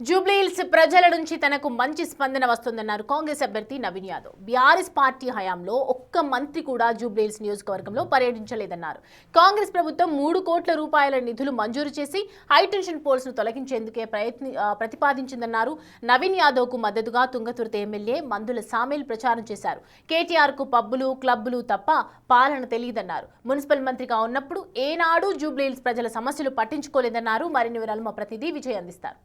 జూబ్లీహిల్స్ ప్రజల నుంచి తనకు మంచి స్పందన వస్తుందన్నారు కాంగ్రెస్ అభ్యర్థి నవీన్ యాదవ్. బీఆర్ఎస్ పార్టీ హయాంలో ఒక్క మంత్రి కూడా జూబ్లీహిల్స్ నియోజకవర్గంలో పర్యటించలేదన్నారు. కాంగ్రెస్ ప్రభుత్వం 3 కోట్ల రూపాయల నిధులు మంజూరు చేసి హైటెన్షన్ పోల్స్ ను తొలగించేందుకే ప్రతిపాదించిందన్నారు. నవీన్ యాదవ్ కు మద్దతుగా తుంగతుర్తి ఎమ్మెల్యే మందుల సామేల్ ప్రచారం చేశారు. కేటీఆర్ కు పబ్బులు క్లబ్బులు తప్ప పాలన తెలియదన్నారు. మున్సిపల్ మంత్రిగా ఉన్నప్పుడు ఏనాడు జూబ్లీహిల్స్ ప్రజల సమస్యలు పట్టించుకోలేదన్నారు. మరిన్ని వివరాలు మా ప్రతినిధి విజయ్ అందిస్తారు.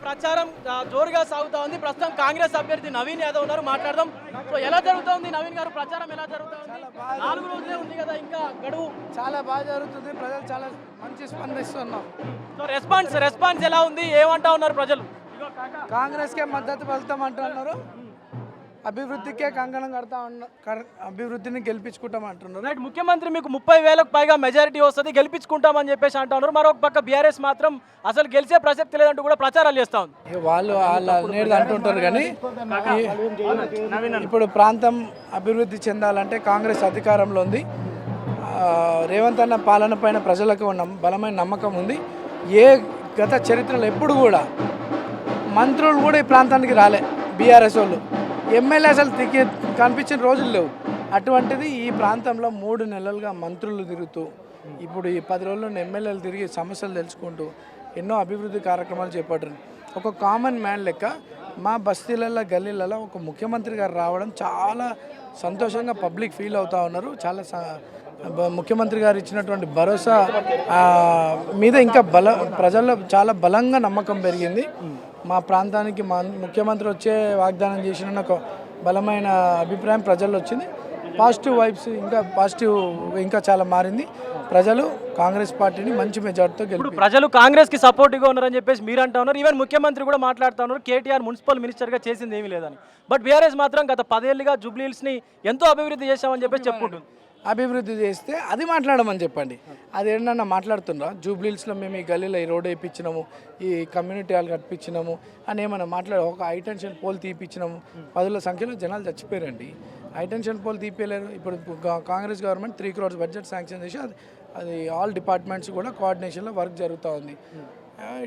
ప్రచారం జోరుగా సాగుతా ఉంది. ప్రస్తుతం కాంగ్రెస్ అభ్యర్థి నవీన్ యాదవ్ ఉన్నారు, మాట్లాడదాం. సో ఎలా జరుగుతుంది నవీన్ గారు ప్రచారం, ఎలా జరుగుతుంది? 4 రోజులే ఉంది కదా ఇంకా గడువు. చాలా బాగా జరుగుతుంది, ప్రజలు చాలా మంచి స్పందిస్తున్నారు. సో రెస్పాన్స్ ఎలా ఉంది, ఏమంటా ఉన్నారు ప్రజలు? కాంగ్రెస్కే మద్దతు పలుతామంటున్నారు, అభివృద్ధికే కంకణం కడతా అభివృద్ధిని గెలిపించుకుంటాం అంటున్నారు. రైట్, ముఖ్యమంత్రి మీకు 30,000కు పైగా మెజారిటీ వస్తుంది, గెలిపించుకుంటామని చెప్పేసి అంటా ఉన్నారు. మరొక పక్క బీఆర్ఎస్ మాత్రం అసలు గెలిచే ప్రసక్తి లేదంటూ కూడా ప్రచారాలు చేస్తా ఉంది. వాళ్ళు అనేది అంటుంటారు, కానీ ఇప్పుడు ప్రాంతం అభివృద్ధి చెందాలంటే కాంగ్రెస్ అధికారంలో ఉంది. రేవంత్ అన్న పాలన పైన ప్రజలకు ఉన్న బలమైన నమ్మకం ఉంది. ఏ గత చరిత్రలో ఎప్పుడు కూడా మంత్రులు కూడా ఈ ప్రాంతానికి రాలే, బీఆర్ఎస్ వాళ్ళు ఎమ్మెల్యే అసలు కనిపించిన రోజులు లేవు. అటువంటిది ఈ ప్రాంతంలో 3 నెలలుగా మంత్రులు తిరుగుతూ, ఇప్పుడు ఈ 10 రోజుల్లో ఎమ్మెల్యేలు తిరిగి సమస్యలు తెలుసుకుంటూ ఎన్నో అభివృద్ధి కార్యక్రమాలు చేపట్టారు. ఒక కామన్ మ్యాన్ లెక్క మా బస్తీలలో గల్లీలలో ఒక ముఖ్యమంత్రి గారు రావడం చాలా సంతోషంగా పబ్లిక్ ఫీల్ అవుతూ ఉన్నారు. చాలా ముఖ్యమంత్రి గారు ఇచ్చినటువంటి భరోసా మీద ఇంకా ప్రజల్లో చాలా బలంగా నమ్మకం పెరిగింది. మా ప్రాంతానికి ముఖ్యమంత్రి వచ్చే వాగ్దానం చేసిన ఒక బలమైన అభిప్రాయం ప్రజల్లో వచ్చింది. పాజిటివ్ వైబ్స్ ఇంకా చాలా మారింది. ప్రజలు కాంగ్రెస్ పార్టీని మంచి మెజార్టీతో గెలిపారు. ప్రజలు కాంగ్రెస్కి సపోర్ట్గా ఉన్నారని చెప్పేసి మీరు అంటా ఉన్నారు. ఈవెన్ ముఖ్యమంత్రి కూడా మాట్లాడుతూ ఉన్నారు, కేటీఆర్ మున్సిపల్ మినిస్టర్గా చేసింది ఏమీ లేదని. బట్ బీఆర్ఎస్ మాత్రం గత 10 ఏళ్ళుగా జూబ్లీహిల్స్ని ఎంతో అభివృద్ధి చేశామని చెప్పేసి చెప్పుకుంటుంది. అభివృద్ధి చేస్తే అది మాట్లాడమని చెప్పండి. అది ఏంటన్నా మాట్లాడుతుండ్రా? జూబ్లీహిల్స్లో మేము ఈ గల్లీలో ఈ రోడ్ వేయించినాము, ఈ కమ్యూనిటీ హాల్ కట్టించినాము అని ఏమన్నా ఒక హైటెన్షన్ పోల్ తీపిచ్చినాము. 10ల సంఖ్యలో జనాలు చచ్చిపోయారండి. హైటెన్షన్ పోల్ తీపియలేరు. ఇప్పుడు Congress government 3 crores budget sanction చేసి అది ఆల్ డిపార్ట్మెంట్స్ కూడా కోఆర్డినేషన్లో వర్క్ జరుగుతూ ఉంది.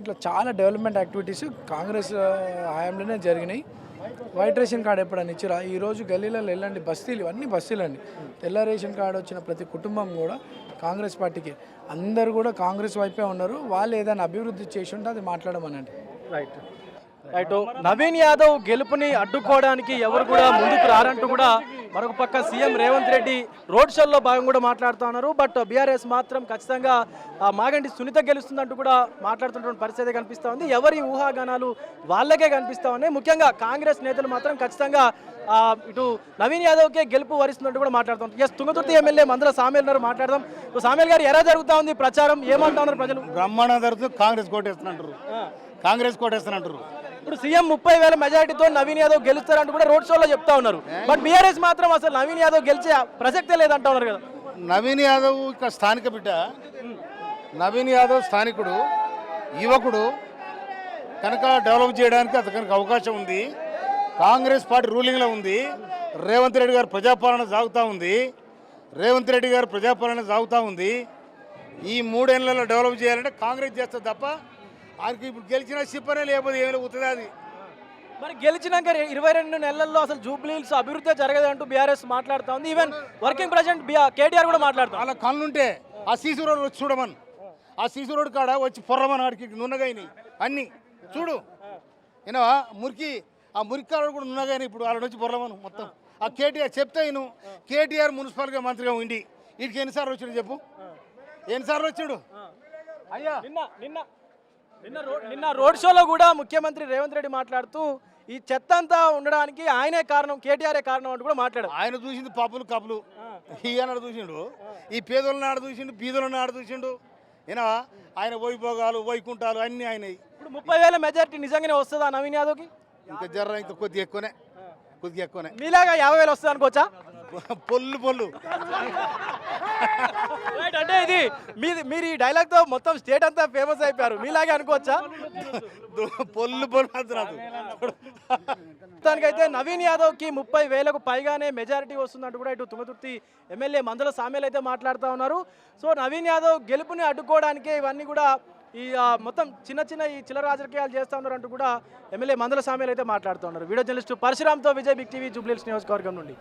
ఇట్లా చాలా డెవలప్మెంట్ యాక్టివిటీస్ కాంగ్రెస్ హయాంలోనే జరిగినాయి. వైట్ రేషన్ కార్డు ఎప్పుడని ఇచ్చిరా? ఈరోజు గల్లీలలో వెళ్ళండి, బస్తీలు ఇవన్నీ బస్తీలండి. తెల్ల రేషన్ కార్డు వచ్చిన ప్రతి కుటుంబం కూడా కాంగ్రెస్ పార్టీకి, అందరూ కూడా కాంగ్రెస్ వైపే ఉన్నారు. వాళ్ళు ఏదైనా అభివృద్ధి చేసి ఉంటే అది మాట్లాడమనండి. రైట్. నవీన్ యాదవ్ గెలుపుని అడ్డుకోవడానికి ఎవరు కూడా ముందుకు రారంటూ కూడా మరొక పక్క సీఎం రేవంత్ రెడ్డి రోడ్ షోల్లో భాగంగా కూడా మాట్లాడుతూ ఉన్నారు. బట్ బీఆర్ఎస్ మాత్రం ఖచ్చితంగా మాగంటి సునీత గెలుస్తుందంటూ కూడా మాట్లాడుతున్నటువంటి పరిస్థితి కనిపిస్తూ ఉంది. ఎవరి ఊహాగానాలు వాళ్ళకే కనిపిస్తూ ఉన్నాయి. ముఖ్యంగా కాంగ్రెస్ నేతలు మాత్రం ఖచ్చితంగా ఇటు నవీన్ యాదవ్కే గెలుపు వరిస్తున్నట్టు కూడా మాట్లాడుతున్నారు. తుంగతుర్తి ఎమ్మెల్యే మందుల సామేల్ గారు మాట్లాడదాం. సామేల్ గారు, ఎలా జరుగుతూ ఉంది ప్రచారం, ఏమంటా ఉన్నారు ప్రజలు? బ్రహ్మాండం జరుగుతుంది. కాంగ్రెస్ కోటేస్తున్నట్టు. ఇప్పుడు సీఎం 30,000 మెజారిటీతో నవీన్ యాదవ్ గెలుస్తారంటూ కూడా రోడ్ షోలో చెప్తా ఉన్నారు. బట్ బీఆర్ఎస్ మాత్రం అసలు నవీన్ యాదవ్ గెలిచే ప్రసక్తే లేదంటా ఉన్నారు కదా. నవీన్ యాదవ్ ఇక్కడ స్థానిక బిడ్డ, నవీన్ యాదవ్ స్థానికుడు, యువకుడు కనుక డెవలప్ చేయడానికి అతనికి అవకాశం ఉంది. కాంగ్రెస్ పార్టీ రూలింగ్లో ఉంది. రేవంత్ రెడ్డి గారు ప్రజాపాలన సాగుతూ ఉంది. ఈ 3 ఏళ్లలో డెవలప్ చేయాలంటే కాంగ్రెస్ చేస్తుంది తప్ప ఆయనకి ఇప్పుడు గెలిచిన సిప్పనే లేకపోతే ఏమైనా అవుతుంది. అది మరి గెలిచినాక 22 నెలల్లో అసలు జూబ్లీహిల్స్ అభివృద్ధి జరగదంటూ బీఆర్ఎస్ మాట్లాడుతూ ఉంది. ఈవెన్ వర్కింగ్ ప్రెసిడెంట్ కేటీఆర్ కూడా మాట్లాడుతాం. అలా కళ్ళుంటే ఆ సీసీ రోడ్ వచ్చి చూడమని, ఆ సీసీ రోడ్ కాడ వచ్చి పొర్రమని, ఆడికి నున్నగాయని అన్నీ చూడు. ఏనా ఆ మురికాడు కూడా నున్నగాయని, ఇప్పుడు వాళ్ళ నుంచి పొర్రమను మొత్తం. ఆ కేటీఆర్ చెప్తే నేను కేటీఆర్ మున్సిపల్గా మంత్రిగా ఉండి వీటికి ఎన్నిసార్లు వచ్చాడు చెప్పు? ఎన్నిసార్లు వచ్చాడు? అయ్యా నిన్న రోడ్ షోలో కూడా ముఖ్యమంత్రి రేవంత్ రెడ్డి మాట్లాడుతూ ఈ చెత్త అంతా ఉండడానికి ఆయనే కారణం, కేటీఆర్ కారణం అంటూ కూడా మాట్లాడారు. ఆయన చూసింది పప్పులు కప్పులు, ఈయన చూసిండు, ఈ పేదోళ్ళని ఆడ చూసిండు, బీదోళ్ళని ఆడ చూసిండు. ఏనా ఆయన వైభోగాలు వైకుంఠాలు అన్నీ ఆయన. ఇప్పుడు 30,000 మెజారిటీ నిజంగానే వస్తుందా నవీన్ యాదవ్కి? ఇంకా కొద్దిగా ఎక్కువనే. మీలాగా 50,000 వస్తుంది అనుకోవచ్చా? పొల్లు అంటే ఇది మీరు ఈ డైలాగ్ తో మొత్తం స్టేట్ అంతా ఫేమస్ అయిపోయారు, మీలాగే అనుకోవచ్చా? పొల్లు మొత్తానికైతే నవీన్ యాదవ్ కి 30,000కు పైగానే మెజారిటీ వస్తుందంటూ కూడా ఇటు తుంగతుర్తి ఎమ్మెల్యే మందుల సామేల్ అయితే మాట్లాడుతూ ఉన్నారు. సో నవీన్ యాదవ్ గెలుపుని అడ్డుకోవడానికే ఇవన్నీ కూడా ఈ మొత్తం చిన్న ఈ చిల్లర రాజకీయాలు చేస్తూ ఉన్నారు అంటూ కూడా ఎమ్మెల్యే మందుల సామ్యాలు అయితే మాట్లాడుతూ ఉన్నారు. Video journalist పరశురామ్తో Vijay big TV Jubilee Hills నియోజకవర్గం నుండి.